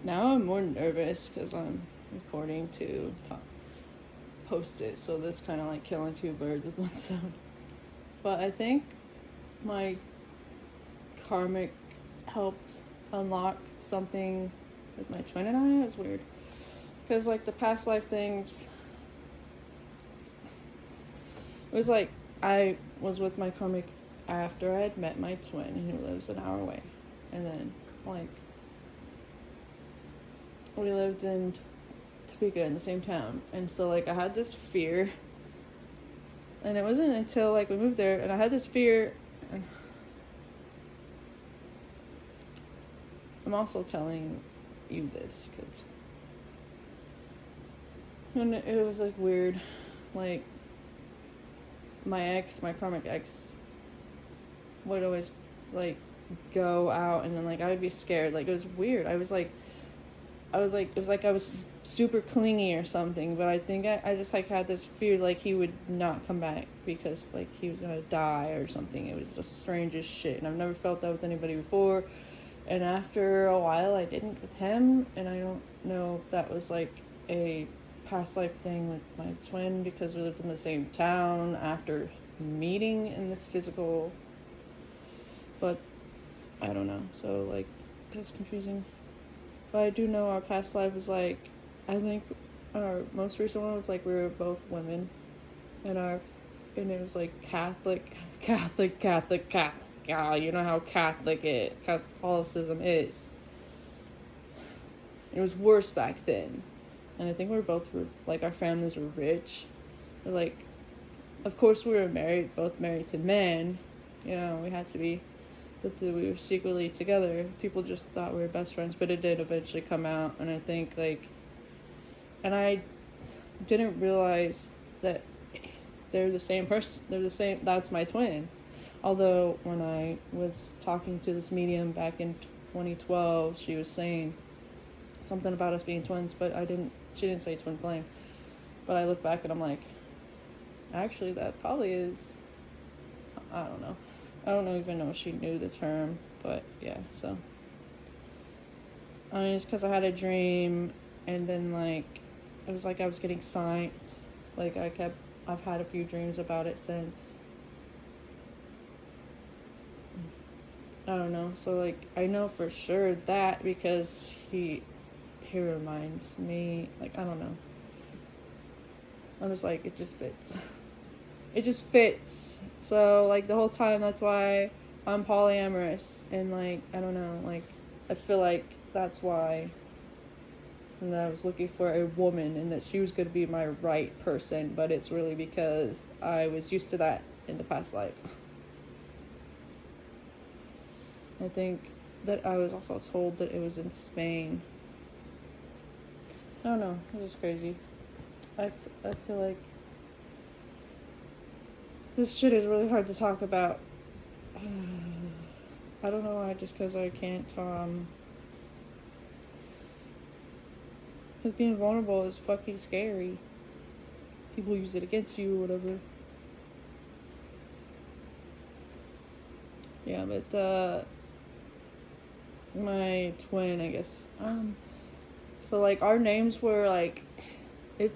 Now I'm more nervous because I'm recording to post it, so that's kind of like killing two birds with one stone. But I think my karmic helped unlock something with my twin and I. It was weird because like the past life things, it was like I was with my karmic after I had met my twin who lives an hour away, and then like we lived in Topeka in the same town, and so like I had this fear, and it wasn't until like we moved there and I had this fear. I'm also telling you this because it was like weird, like my karmic ex would always like go out, and then like I would be scared. Like it was weird. It was like I was super clingy or something, but I think I just like had this fear like he would not come back because like he was gonna die or something. It was the strangest shit, and I've never felt that with anybody before. And after a while I didn't with him, and I don't know if that was like a past life thing with my twin because we lived in the same town after meeting in this physical, but I don't know. So like it's confusing. But I do know our past life was like, I think our most recent one was like we were both women, and it was like Catholic. Yeah, you know how Catholicism is. It was worse back then, and I think we were both like our families were rich, but like, of course we were married, both married to men. You know, we had to be. But we were secretly together. People just thought we were best friends, but it did eventually come out, and I think like, and I didn't realize that they're the same person. They're the same. That's my twin. Although when I was talking to this medium back in 2012, she was saying something about us being twins, but she didn't say twin flame. But I look back and I'm like, actually that probably is, I don't know. I don't even know if she knew the term, but yeah, so. I mean, it's because I had a dream, and then, like, it was like I was getting signs. Like, I've had a few dreams about it since. I don't know, so, like, I know for sure that because he reminds me, like, I don't know. I was like, it just fits. It just fits. So like the whole time, that's why I'm polyamorous, and like I don't know, like I feel like that's why. And I was looking for a woman, and that she was going to be my right person, but it's really because I was used to that in the past life. I think that I was also told that it was in Spain. I don't know, it was crazy. I feel like this shit is really hard to talk about. I don't know why, just because I can't, because being vulnerable is fucking scary. People use it against you or whatever. Yeah, but, my twin, I guess, so, like, our names were, like, if,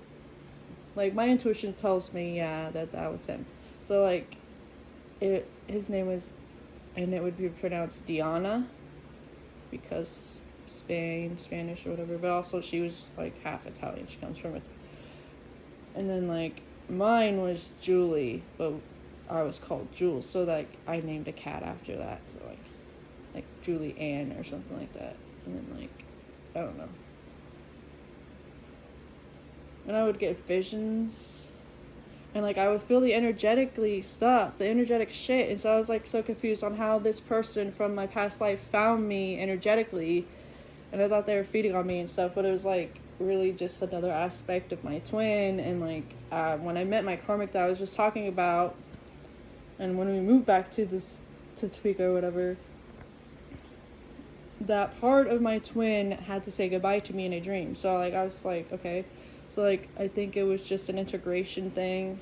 like, my intuition tells me, yeah, that was him. So, like, his name was, and it would be pronounced Diana, because Spanish or whatever, but also she was, like, half Italian. She comes from it. And then, like, mine was Julie, but I was called Jules, so, like, I named a cat after that, so, like Julie Ann or something like that. And then, like, I don't know. And I would get visions, and like I would feel the energetic shit, and so I was like so confused on how this person from my past life found me energetically, and I thought they were feeding on me and stuff, but it was like really just another aspect of my twin. And like when I met my karmic that I was just talking about, and when we moved back to Topeka or whatever, that part of my twin had to say goodbye to me in a dream. So like I was like, okay. So like I think it was just an integration thing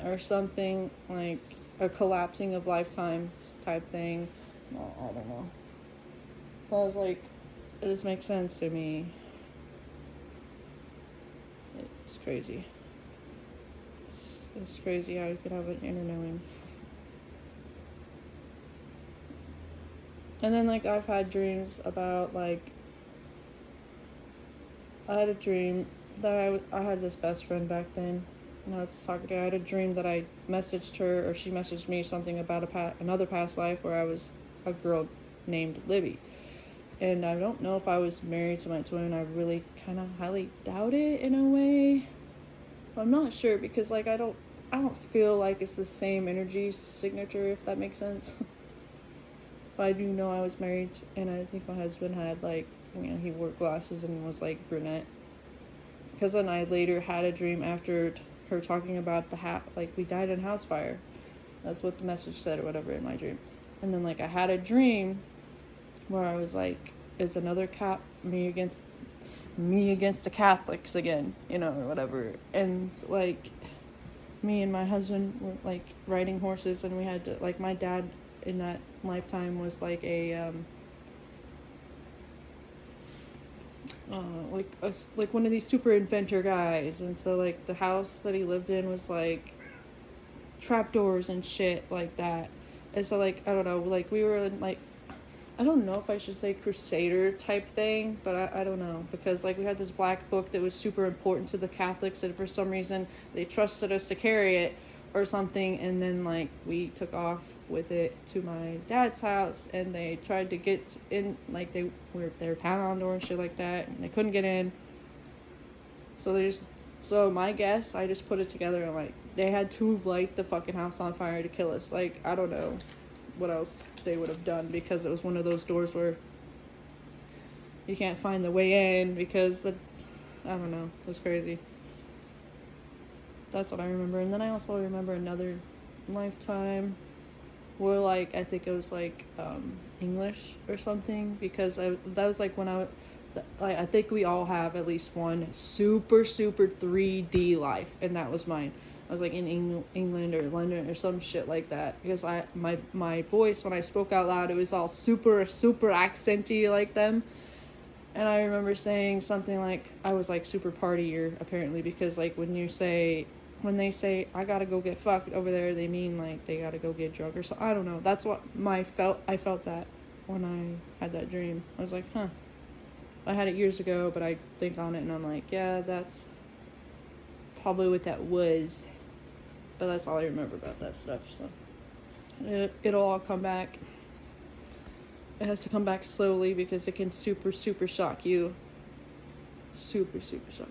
or something, like a collapsing of lifetimes type thing. Well, I don't know. So I was like, it just makes sense to me. It's crazy. It's crazy how you could have an inner knowing. And then, like, I've had dreams about, like, I had a dream that I had this best friend back then. And I was talking to her. I had a dream that I messaged her, or she messaged me something about another past life where I was a girl named Libby. And I don't know if I was married to my twin. I really kind of highly doubt it in a way. I'm not sure because, like, I don't feel like it's the same energy signature, if that makes sense. But I do know I was married, and I think my husband had, like, he wore glasses and was, like, brunette. Because then I later had a dream after her talking about like, we died in a house fire. That's what the message said or whatever in my dream. And then, like, I had a dream where I was like, it's another me against the Catholics again, or whatever. And, like, me and my husband were, like, riding horses, and we had to, like, my dad in that lifetime was, like, a, like one of these super inventor guys. And so, like, the house that he lived in was, like, trapdoors and shit like that. And so, like, I don't know, like, we were in, like, I don't know if I should say crusader type thing, but I don't know, because, like, we had this black book that was super important to the Catholics, and for some reason they trusted us to carry it or something, and then, like, we took off with it to my dad's house, and they tried to get in, like, they were pounding on the door and shit like that, and they couldn't get in. So my guess, I just put it together, and, like, they had to light the fucking house on fire to kill us. Like, I don't know what else they would have done, because it was one of those doors where you can't find the way in because I don't know, it was crazy. That's what I remember. And then I also remember another lifetime where, like, I think it was, like, English or something, because that was, like, when I think we all have at least one super 3D life, and that was mine. I was, like, in England or London or some shit like that, because my voice, when I spoke out loud, it was all super accenty like them. And I remember saying something like, I was, like, super partier, apparently, because, like, when they say, I gotta go get fucked over there, they mean, like, they gotta go get drunk or so. I don't know. That's what I felt that when I had that dream. I was like, huh. I had it years ago, but I think on it, and I'm like, yeah, that's probably what that was. But that's all I remember about that stuff, so it'll all come back. It has to come back slowly, because it can super shock you. Super shock.